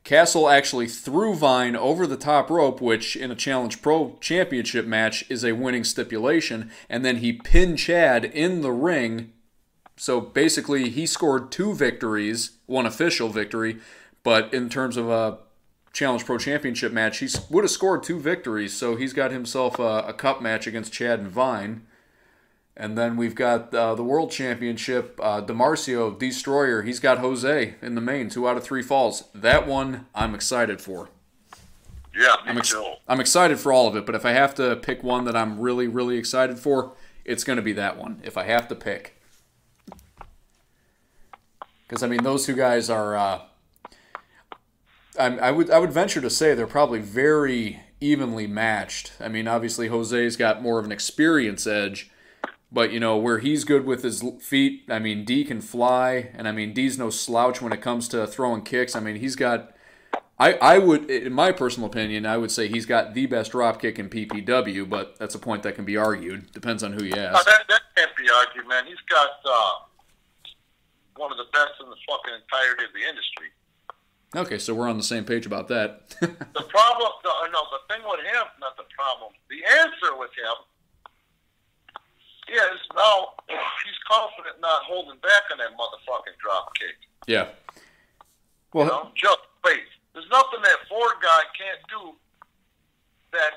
Castle actually threw Vine over the top rope, which in a Challenge Pro Championship match is a winning stipulation, and then he pinned Chad in the ring. So basically he scored 2 victories, 1 official victory, but in terms of a Challenge Pro Championship match, he would have scored 2 victories, so he's got himself a cup match against Chad and Vine. And then we've got the World Championship, DeMarcio, Destroyer. He's got Jose in the main, 2 out of 3 falls. That one I'm excited for. Yeah, me too. I'm excited for all of it, but if I have to pick one that I'm really, really excited for, it's going to be that one, if I have to pick. Because, I mean, those 2 guys are... I would venture to say they're probably very evenly matched. I mean, obviously, Jose's got more of an experience edge, but, you know, where he's good with his feet, I mean, D can fly, and, I mean, D's no slouch when it comes to throwing kicks. I mean, he's got I would, in my personal opinion, I would say he's got the best drop kick in PPW, but that's a point that can be argued. Depends on who you ask. That can't be argued, man. He's got one of the best in the fucking entirety of the industry. Okay, so we're on the same page about that. The problem, the thing with him, not the problem. The answer with him is now he's confident not holding back on that motherfucking drop kick. Yeah. Well, you know, just wait. There's nothing that Ford guy can't do that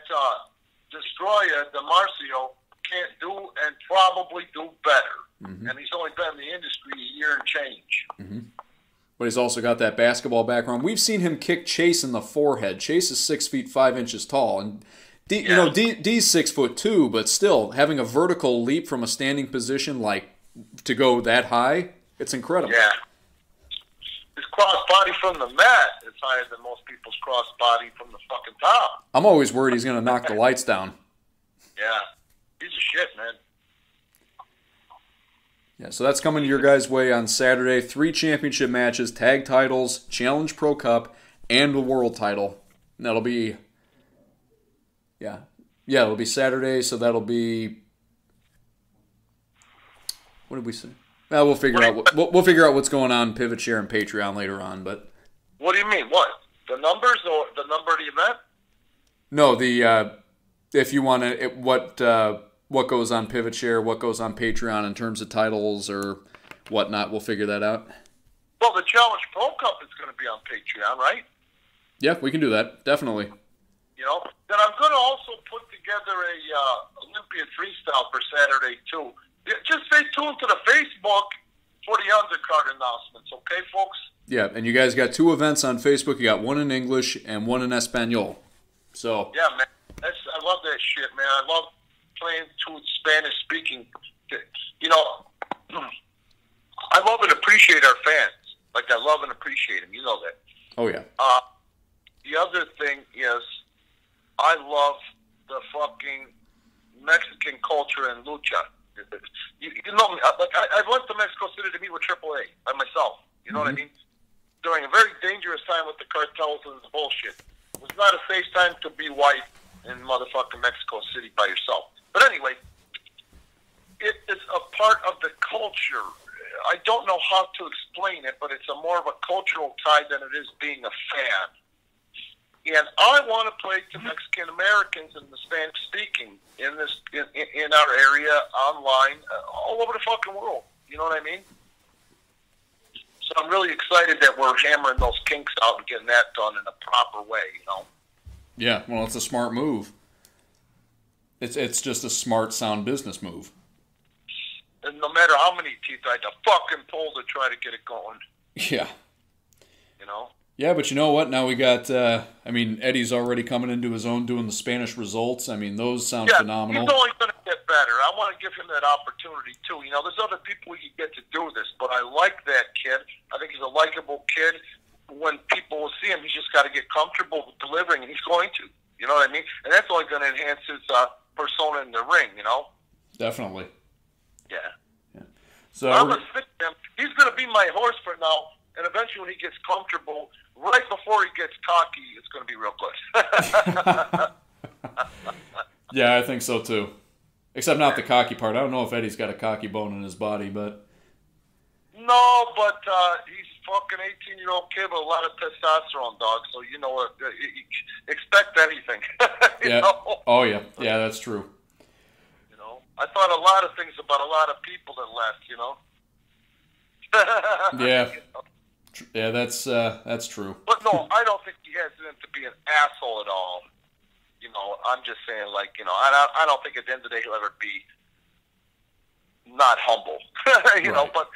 Destroyer DeMarcio can't do and probably do better. Mm-hmm. And he's only been in the industry a year and change. Mm-hmm. But he's also got that basketball background. We've seen him kick Chase in the forehead. Chase is 6 feet 5 inches tall, and you know D's 6'2", but still having a vertical leap from a standing position like to go that high, it's incredible. Yeah. His cross body from the mat is higher than most people's cross body from the fucking top. I'm always worried he's going to knock the lights down. Yeah. He's a shit, man. Yeah, so that's coming your guys' way on Saturday. 3 championship matches, tag titles, Challenge Pro Cup, and the world title. And that'll be, it'll be Saturday, so that'll be, what did we say? Well, we'll figure out we'll figure out what's going on Pivot Share and Patreon later on. But what do you mean? What, the numbers or the number of the event? No, the if you want to what goes on Pivot Share, what goes on Patreon in terms of titles or whatnot, we'll figure that out. Well, the Challenge Pro Cup is going to be on Patreon, right? Yeah, we can do that, definitely. You know, then I'm going to also put together a Olympian freestyle for Saturday too. Just stay tuned to the Facebook for the undercard announcements, okay, folks? Yeah, and you guys got 2 events on Facebook. You got one in English and one in Espanol. So yeah, man, I love that shit, man. I love playing to Spanish speaking. You know, I love and appreciate our fans. Like I love and appreciate them. You know that. Oh yeah. The other thing is, I love the fucking Mexican culture and lucha. You know, like I went to Mexico City to meet with AAA by myself. You know what I mean? During a very dangerous time with the cartels and the bullshit. It was not a safe time to be white in motherfucking Mexico City by yourself. But anyway, it is a part of the culture. I don't know how to explain it, but it's more of a cultural tie than it is being a fan. And I want to play to Mexican Americans and the Spanish speaking in our area, online, all over the fucking world. You know what I mean? So I'm really excited that we're hammering those kinks out and getting that done in a proper way. You know? Yeah, well, it's a smart move. It's just a smart, sound business move. And no matter how many teeth I had to fucking pull to try to get it going. Yeah. You know? Yeah, but you know what? Now we got, Eddie's already coming into his own doing the Spanish results. I mean, those sound phenomenal. He's only going to get better. I want to give him that opportunity, too. You know, there's other people we can get to do this, but I like that kid. I think he's a likable kid. When people will see him, he's just got to get comfortable with delivering, and he's going to. You know what I mean? And that's only going to enhance his persona in the ring, you know? Definitely. Yeah. So I'm going to stick to him. He's going to be my horse for now. And eventually when he gets comfortable, right before he gets cocky, it's going to be real good. Yeah, I think so too. Except not the cocky part. I don't know if Eddie's got a cocky bone in his body, but... No, but he's fucking 18-year-old kid with a lot of testosterone, dog. So, you know what? Expect anything. Yeah. Know? Oh, yeah. Yeah, that's true. You know? I thought a lot of things about a lot of people that left, you know? Yeah. You know? Yeah, that's true. But no, I don't think he has it to be an asshole at all. You know, I'm just saying, like, you know, I don't think at the end of the day he'll ever be not humble. You know, but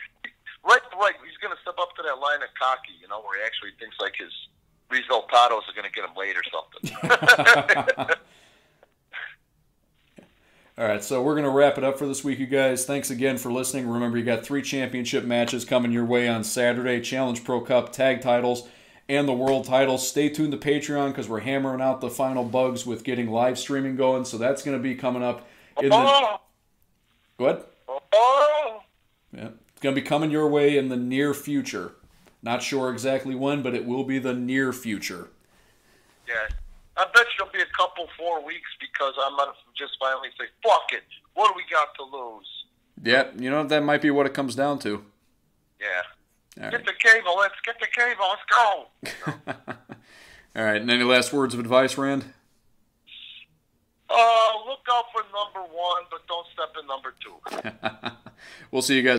right, he's going to step up to that line of cocky, you know, where he actually thinks like his resultados are going to get him laid or something. All right, so we're going to wrap it up for this week, you guys. Thanks again for listening. Remember, you got 3 championship matches coming your way on Saturday, Challenge Pro Cup, tag titles, and the world titles. Stay tuned to Patreon because we're hammering out the final bugs with getting live streaming going, so that's going to be coming up in the... Go ahead. Yeah, it's going to be coming your way in the near future. Not sure exactly when, but it will be the near future. Yeah. I bet you'll be a couple 4 weeks because I'm going to just finally say, fuck it. What do we got to lose? Yeah, you know, that might be what it comes down to. Yeah. All Get right. the cable. Let's get the cable. Let's go. All right, and any last words of advice, Rand? Look out for number 1, but don't step in number 2. We'll see you guys.